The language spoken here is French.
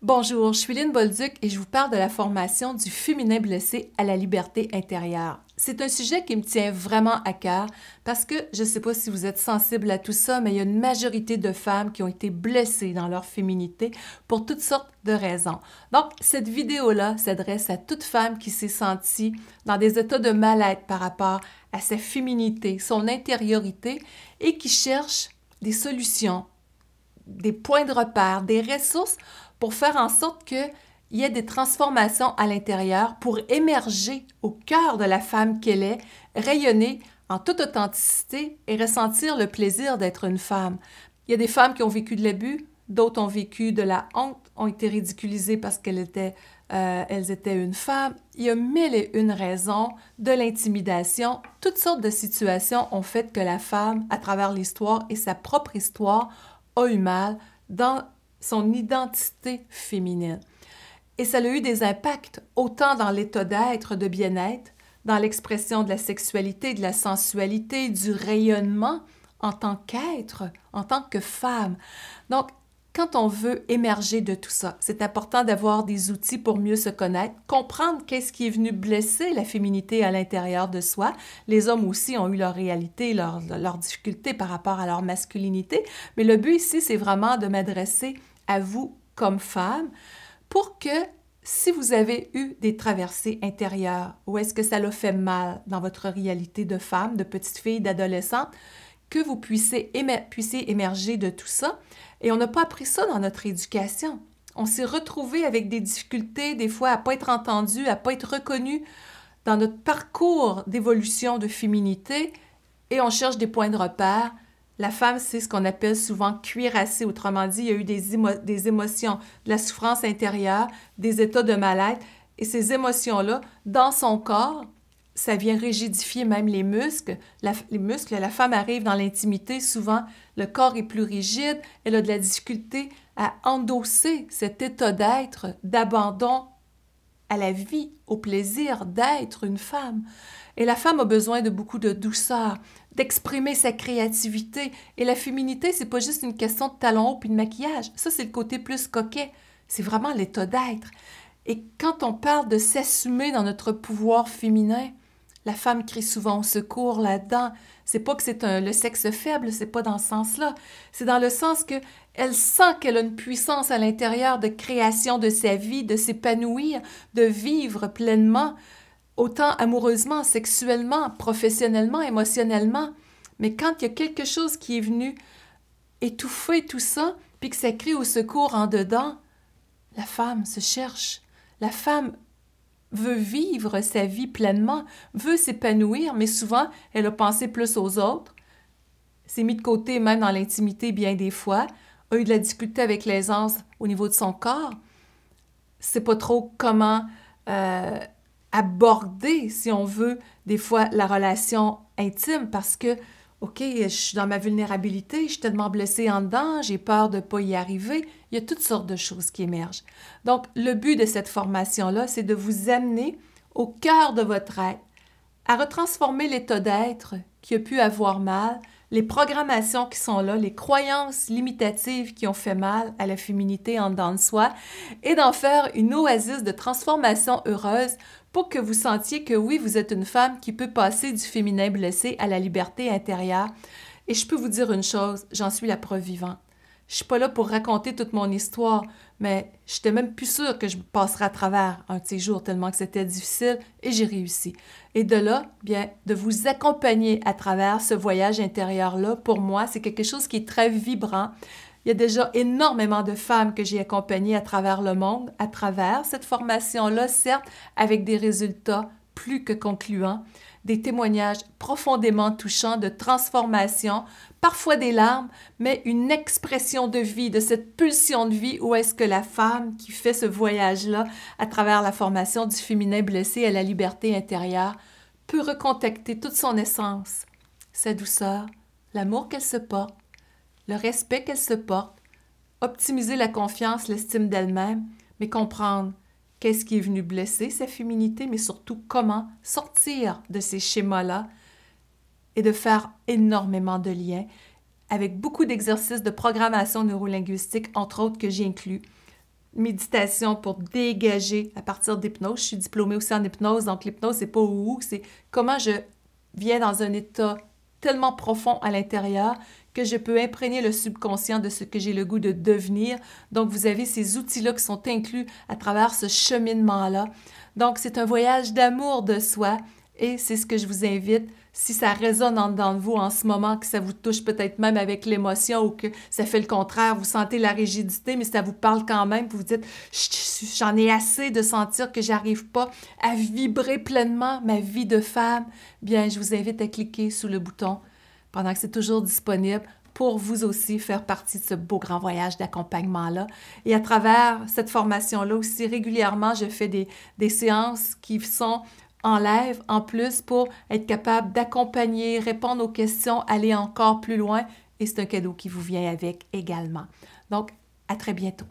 Bonjour, je suis Lynne Bolduc et je vous parle de la formation du féminin blessé à la liberté intérieure. C'est un sujet qui me tient vraiment à cœur parce que je ne sais pas si vous êtes sensible à tout ça, mais il y a une majorité de femmes qui ont été blessées dans leur féminité pour toutes sortes de raisons. Donc, cette vidéo-là s'adresse à toute femme qui s'est sentie dans des états de mal-être par rapport à sa féminité, son intériorité et qui cherche des solutions, des points de repère, des ressources pour faire en sorte qu'il y ait des transformations à l'intérieur pour émerger au cœur de la femme qu'elle est, rayonner en toute authenticité et ressentir le plaisir d'être une femme. Il y a des femmes qui ont vécu de l'abus, d'autres ont vécu de la honte, ont été ridiculisées parce elles étaient une femme. Il y a mille et une raisons, de l'intimidation, toutes sortes de situations ont fait que la femme, à travers l'histoire et sa propre histoire, a eu mal dans son identité féminine. Et ça a eu des impacts autant dans l'état d'être, de bien-être, dans l'expression de la sexualité, de la sensualité, du rayonnement en tant qu'être, en tant que femme. Donc, quand on veut émerger de tout ça, c'est important d'avoir des outils pour mieux se connaître, comprendre qu'est-ce qui est venu blesser la féminité à l'intérieur de soi. Les hommes aussi ont eu leur réalité, leurs difficultés par rapport à leur masculinité, mais le but ici, c'est vraiment de m'adresser à vous comme femme pour que si vous avez eu des traversées intérieures ou est-ce que ça l'a fait mal dans votre réalité de femme, de petite fille, d'adolescente, que vous puissiez émerger de tout ça. Et on n'a pas appris ça dans notre éducation. On s'est retrouvé avec des difficultés, des fois, à ne pas être entendu, à ne pas être reconnu dans notre parcours d'évolution de féminité et on cherche des points de repère. La femme, c'est ce qu'on appelle souvent cuirassée. Autrement dit, il y a eu des émotions, de la souffrance intérieure, des états de mal-être. Et ces émotions-là, dans son corps, ça vient rigidifier même les muscles. La femme arrive dans l'intimité, souvent, le corps est plus rigide, elle a de la difficulté à endosser cet état d'être, d'abandon à la vie, au plaisir d'être une femme. Et la femme a besoin de beaucoup de douceur, d'exprimer sa créativité. Et la féminité, c'est pas juste une question de talons hauts puis de maquillage. Ça, c'est le côté plus coquet. C'est vraiment l'état d'être. Et quand on parle de s'assumer dans notre pouvoir féminin, la femme crie souvent au secours là-dedans. C'est pas que c'est le sexe faible, c'est pas dans ce sens-là. C'est dans le sens que elle sent qu'elle a une puissance à l'intérieur de création de sa vie, de s'épanouir, de vivre pleinement, autant amoureusement, sexuellement, professionnellement, émotionnellement. Mais quand il y a quelque chose qui est venu étouffer tout ça, puis que ça crie au secours en dedans, la femme se cherche. La femme veut vivre sa vie pleinement, veut s'épanouir, mais souvent, elle a pensé plus aux autres, s'est mis de côté même dans l'intimité bien des fois, a eu de la difficulté avec l'aisance au niveau de son corps, sait pas trop comment aborder, si on veut, des fois la relation intime parce que, OK, je suis dans ma vulnérabilité, je suis tellement blessée en dedans, j'ai peur de ne pas y arriver. Il y a toutes sortes de choses qui émergent. Donc, le but de cette formation-là, c'est de vous amener au cœur de votre être, à retransformer l'état d'être qui a pu avoir mal, les programmations qui sont là, les croyances limitatives qui ont fait mal à la féminité en dedans de soi, et d'en faire une oasis de transformation heureuse pour que vous sentiez que oui, vous êtes une femme qui peut passer du féminin blessé à la liberté intérieure. Et je peux vous dire une chose, j'en suis la preuve vivante. Je ne suis pas là pour raconter toute mon histoire, mais je n'étais même plus sûre que je passerais à travers un de ces jours tellement que c'était difficile et j'ai réussi. Et de là, bien, de vous accompagner à travers ce voyage intérieur-là, pour moi, c'est quelque chose qui est très vibrant. Il y a déjà énormément de femmes que j'ai accompagnées à travers le monde, à travers cette formation-là, certes, avec des résultats plus que concluants, des témoignages profondément touchants de transformation, parfois des larmes, mais une expression de vie, de cette pulsion de vie où est-ce que la femme qui fait ce voyage-là à travers la formation du féminin blessé à la liberté intérieure peut recontacter toute son essence, sa douceur, l'amour qu'elle se porte, le respect qu'elle se porte, optimiser la confiance, l'estime d'elle-même, mais comprendre qu'est-ce qui est venu blesser sa féminité, mais surtout comment sortir de ces schémas-là et de faire énormément de liens avec beaucoup d'exercices de programmation neurolinguistique, entre autres que j'ai inclus, méditation pour dégager à partir d'hypnose. Je suis diplômée aussi en hypnose, donc l'hypnose, c'est pas où, c'est comment je viens dans un état tellement profond à l'intérieur que je peux imprégner le subconscient de ce que j'ai le goût de devenir. Donc, vous avez ces outils-là qui sont inclus à travers ce cheminement-là. Donc, c'est un voyage d'amour de soi et c'est ce que je vous invite. Si ça résonne en dedans de vous en ce moment, que ça vous touche peut-être même avec l'émotion ou que ça fait le contraire, vous sentez la rigidité, mais ça vous parle quand même, puis vous dites « J'en ai assez de sentir que j'arrive pas à vibrer pleinement ma vie de femme », bien, je vous invite à cliquer sous le bouton pendant que c'est toujours disponible pour vous aussi faire partie de ce beau grand voyage d'accompagnement-là. Et à travers cette formation-là aussi, régulièrement, je fais des séances qui sont en live en plus pour être capable d'accompagner, répondre aux questions, aller encore plus loin. Et c'est un cadeau qui vous vient avec également. Donc, à très bientôt.